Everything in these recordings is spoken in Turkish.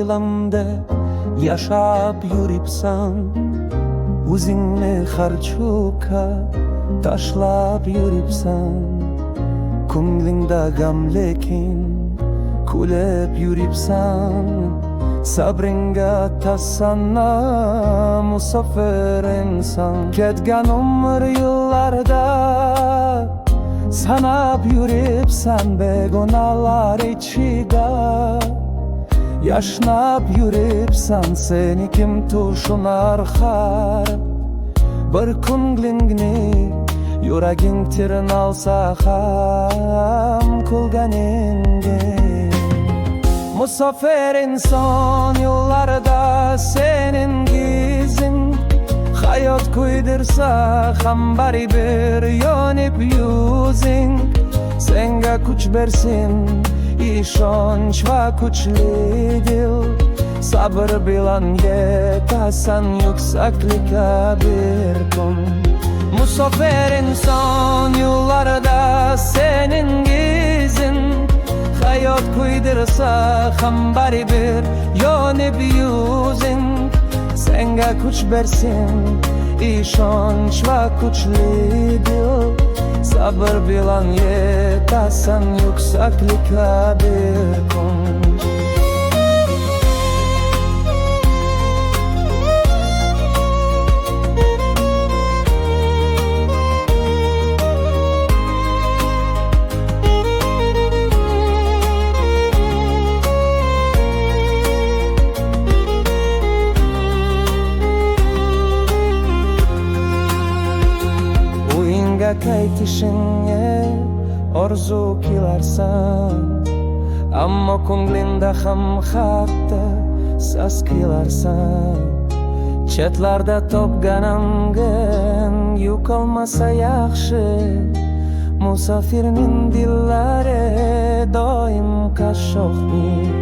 oilamda yashab yuribsan, o'zingni xarchuka tashlab yuribsan. Ko'nglingda gam lekin kulib yuribsan, sabringga tasanna musafir inson. Ketgan umr yillarda sanab yuribsan, begonalar ichida yashnab yuribsan. Seni kim tushunar har bir ko'nglingni, yuraging tirnalsa ham kulganingga. Musafir inson yollarda senin gizing, hayot kuydirsa ham baribir yonib yuzing. Senga kuch bersin ishonch va kuchli dil, sabr bilan yetasan yuksaklikka bir kun. Musafir inson yollarda senin gizing, hayot kuydirsa ham baribir yonib yuzing. Senga kuch bersin ishonch va kuchli dil, sabr bilan yetasan yuksaklikka bir kun. Qaytishingga orzu qilarsan, ammo ko'nglingda ham xatda sas qilarsan. Chetlarda topganamgin yo'qolmasa yaxshi, musafirning dillari doim qashshoqdir.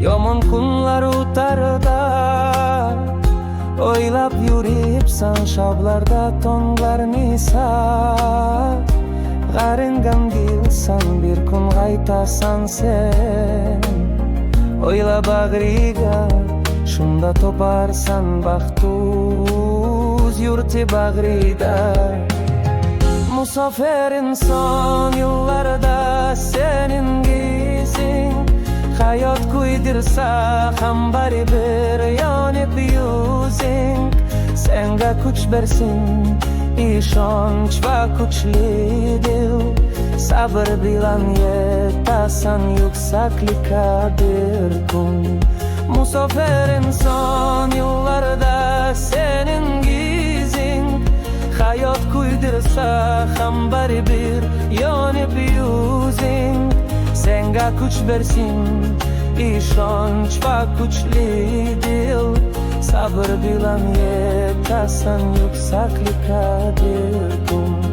Yomon kunlar o'tarda o'ylab yuribsan, shablarda tonglarni sar. G'aringam dilsan, bir kun qaytasan sen. O'yla bag'riga, shunda toparsan baxt o'z yurti bag'rida. Musafir inson yollarda senin gizing, hayot kuydirsa ham baribir yonib yuzing. Senga kuch bersin ishonch va kuchli dil, sabr bilan yetasan yuksaklikka bir kun. Musafir inson yollarda senin gizing, hayot kuydirsa ham baribir yonib yuzing. Senga kuch bersin ishonch va kuchli dil, sabr bilan yetasan yuksaklikka bir kun.